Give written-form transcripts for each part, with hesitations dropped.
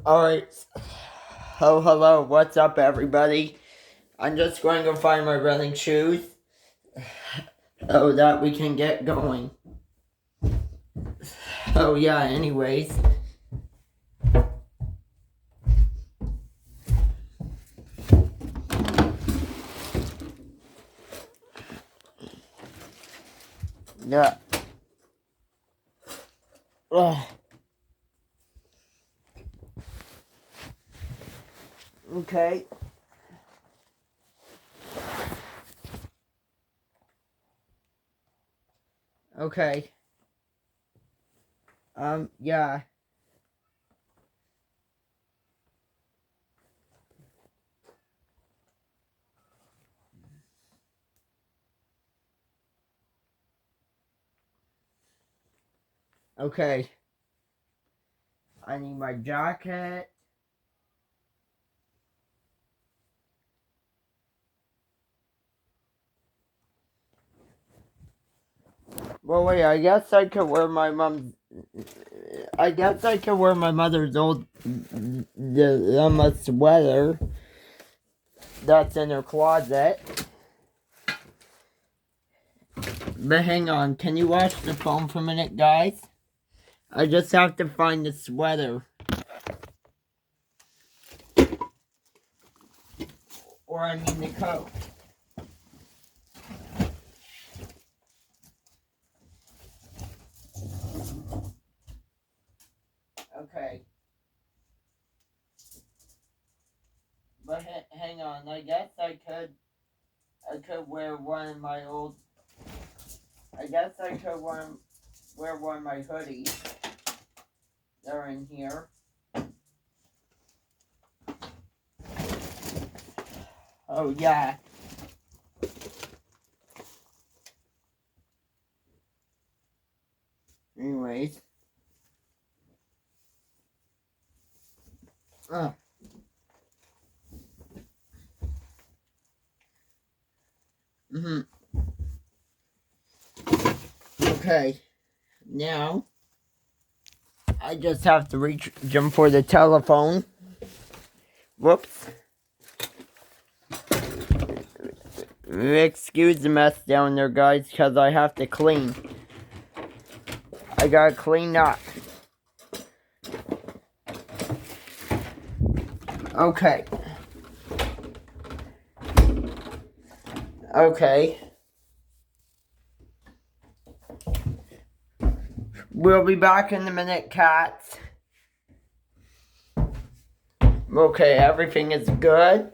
Alright. Oh, hello. What's up, everybody? I'm just going to find my running shoes. Oh, that we can get going. Oh, yeah, anyways. Yeah. Ugh. Okay. Okay. Yeah. Okay. I need my jacket. Well, wait, I guess I could wear my mom's. I guess I could wear my mother's old sweater that's in her closet. But hang on, can you watch the phone for a minute, guys? I just have to find the sweater. Or I mean the coat. Okay. But hang on, I guess I could wear one of my old, I guess I could wear one of my hoodies. They're in here. Oh, yeah. Anyways. Uh. Mm-hmm. Okay. Now, I just have to reach jump for the telephone. Whoops. Excuse the mess down there, guys, because I have to clean. I gotta clean up. Okay. Okay. We'll be back in a minute, cats. Okay, everything is good.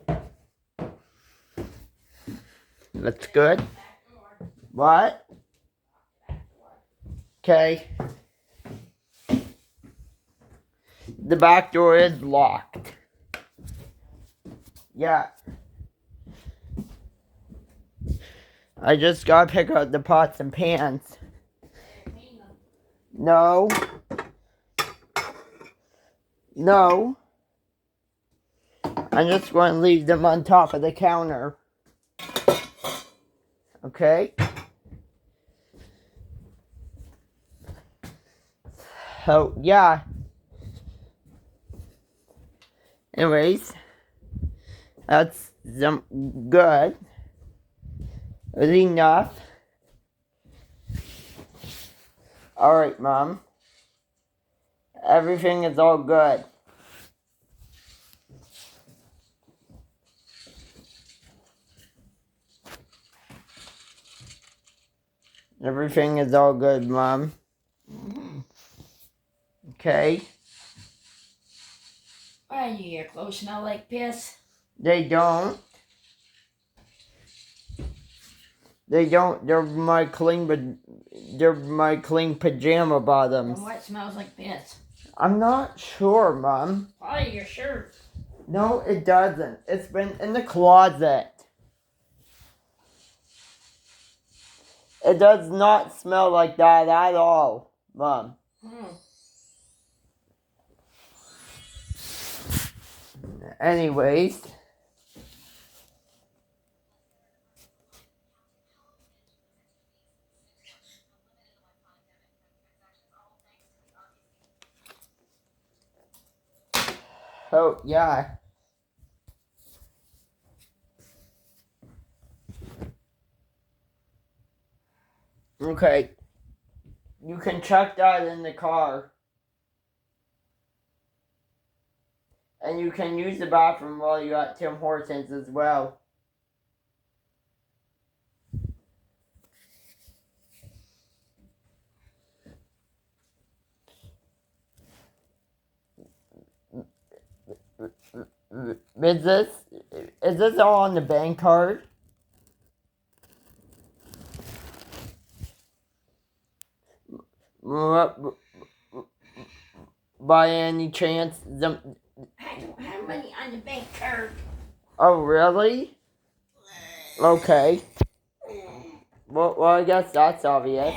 That's good. What? Okay. The back door is locked. Yeah. I just gotta pick up the pots and pans. No. No. I'm just going to leave them on top of the counter. Okay. So, yeah. Anyways. That's good. Is enough. Alright, Mom. Everything is all good. Everything is all good, Mom. Okay. Why do your clothes smell like piss? They don't. They don't. They're my clean pajama bottoms. Then what smells like piss? I'm not sure, Mom. Probably your shirt. No, it doesn't. It's been in the closet. It does not smell like that at all, Mom. Anyways. Oh, yeah. Okay. You can check that in the car. And you can use the bathroom while you're at Tim Hortons as well. Is this all on the bank card? By any chance? I don't have money on the bank card. Oh, really? Okay. Well, I guess that's obvious.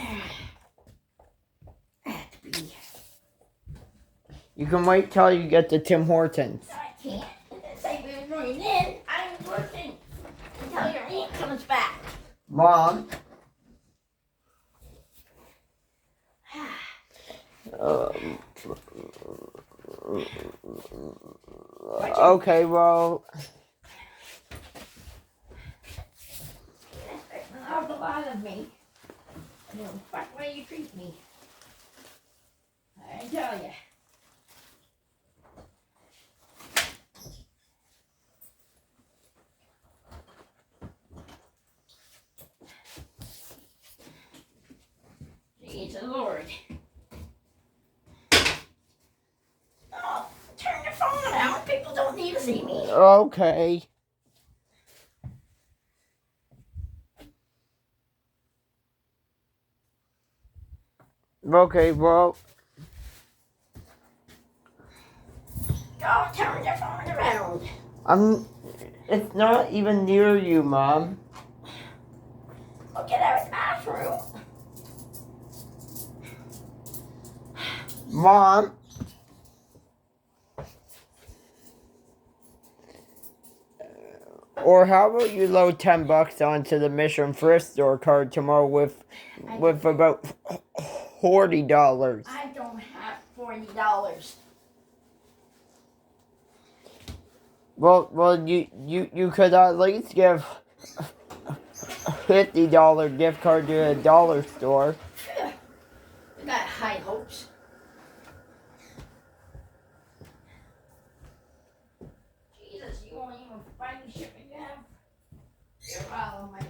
You can wait till you get to Tim Hortons. I can't. It's like we're running in. I'm working until your aunt comes back. Mom? Okay, well... An awful lot of me. I don't fuck the way you treat me. I tell you. Jesus Lord. Oh, turn your phone out. People don't need to see me. Okay. Okay, well... Go turn your phone around. It's not even near you, Mom. Well, get out of the bathroom. Mom? Or how about you load $10 onto the Mission Thrift Store card tomorrow with about $40? I don't have $40. Well, you could at least give a $50 gift card to a dollar store. We got high hopes. Jesus, you won't even find the shipping you have. You're all of money.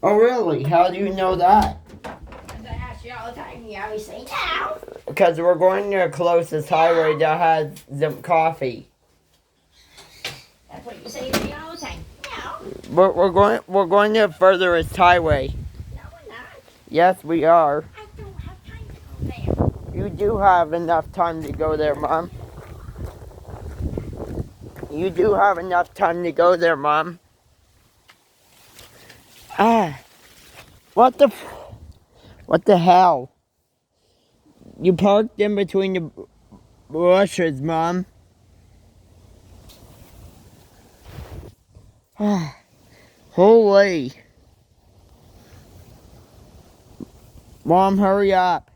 Oh, really? How do you know that? Because I ask you all the time, you always say now. Because we're going to the closest highway that has some coffee. That's what you say to me all the time. Now. We're going to the furthest highway. No, we're not. Yes, we are. I don't have time to go there. You do have enough time to go there, Mom. You do have enough time to go there, Mom. What the hell? You parked in between the bushes, Mom. Holy. Mom, hurry up.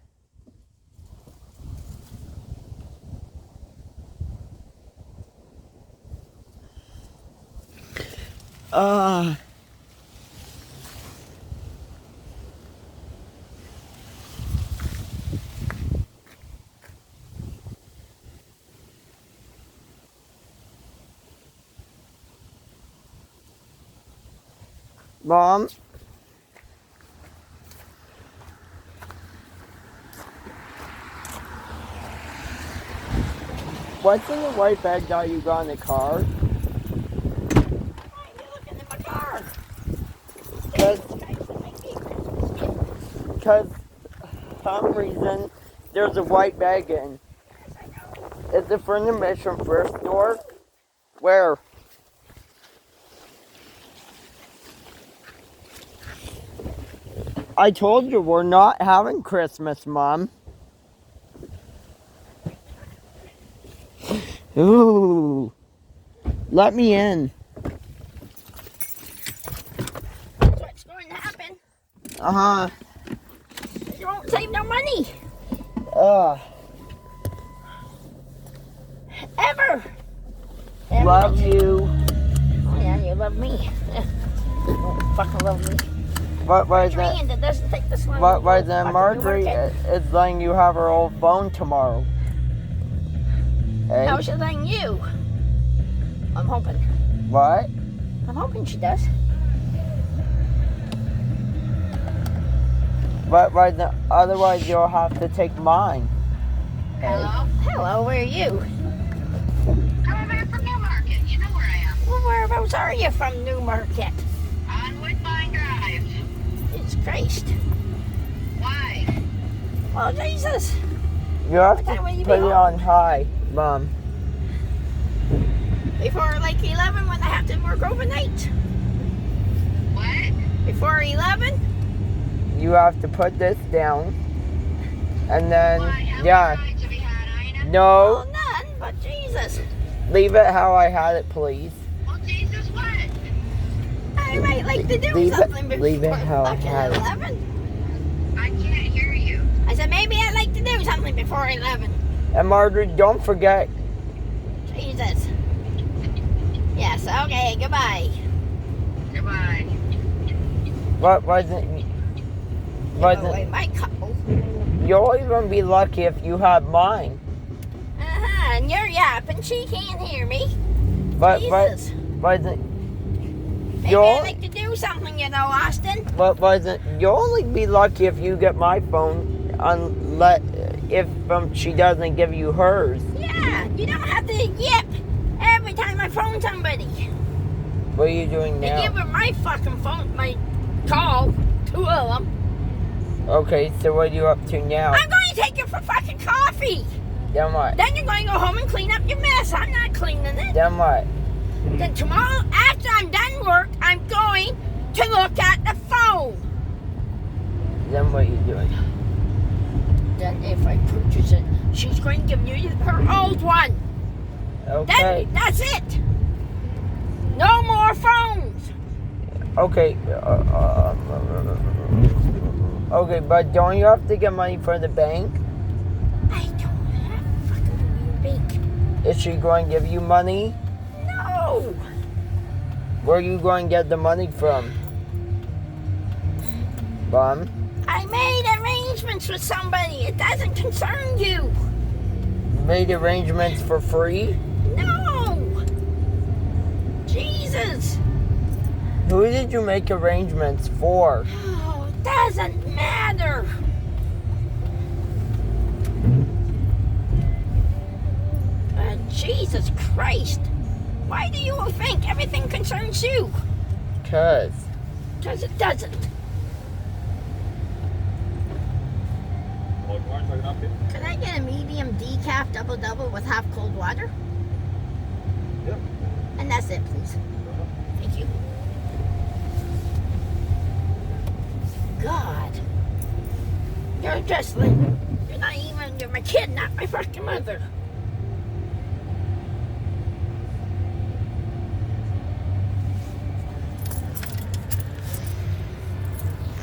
Mom? What's in the white bag that you got in the car? Why are you looking at my car? Because for some reason there's a white bag in. Yes, I know. Is it from the Mission Thrift Store? Where? I told you we're not having Christmas, Mom. Ooh. Let me in. That's what's going to happen. Uh-huh. You won't save no money. Ugh. Ever. Love you. Oh, yeah, you love me. You don't fucking love me. What was Marjorie, that? it doesn't take this long. What was to that? fucking Marjorie do work it. is letting you have her old phone tomorrow. Hey? How she letting you? I'm hoping. What? I'm hoping she does. But right now, otherwise you'll have to take mine. Hey? Hello? Hello, where are you? Coming back from Newmarket. You know where I am. Well, whereabouts are you from Newmarket? On Woodbine Drive. Jesus Christ. Why? Well, Jesus. You have What to time will you be put it home? on high, Mom. Before like 11 when I have to work overnight. What? Before 11? You have to put this down. And then, Why? How yeah. many rides have you had, Ina? No, Well, none, but Jesus. leave it how I had it, please. Well, Jesus, what? I might like to do Leave it- something before leave it how I fucking had it. 11. I can't hear you. I said maybe I'd like to do something before 11. And Marjorie, don't forget, Jesus. Yes, okay, goodbye. Goodbye. what wasn't, Give wasn't, away my couple. you'll even be lucky if you have mine. Uh-huh, and you're yapping, she can't hear me. But Jesus. wasn't, Maybe you'll, I'd like to do something, you know, Austin. but wasn't, you'll only be lucky if you get my phone, unless, if she doesn't give you hers. Yeah, you don't have to yip every time I phone somebody. What are you doing You now? give her my fucking phone, my call, 2 of them. Okay, so what are you up to now? I'm going to take you for fucking coffee. Then what? Then you're going to go home and clean up your mess. I'm not cleaning it. Then what? Then tomorrow, after I'm done work, I'm going to look at the phone. Then what are you doing? Then if I purchase it, she's going to give you her old one. Okay. Then that's it. No more phones. Okay. Okay, but don't you have to get money for the bank? I don't have fucking bank. Is she going to give you money? No. Where are you going to get the money from? Mom? I made arrangements with somebody. It doesn't concern you. Made arrangements for free? No. Jesus. Who did you make arrangements for? Oh, it doesn't matter. Jesus Christ. Why do you think everything concerns you? 'Cause. Because it doesn't. Can I get a medium decaf double with half cold water? Yep. And that's it, please. Thank you. God. You're just like, you're not even, you're my kid, not my fucking mother.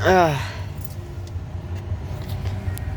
Ugh.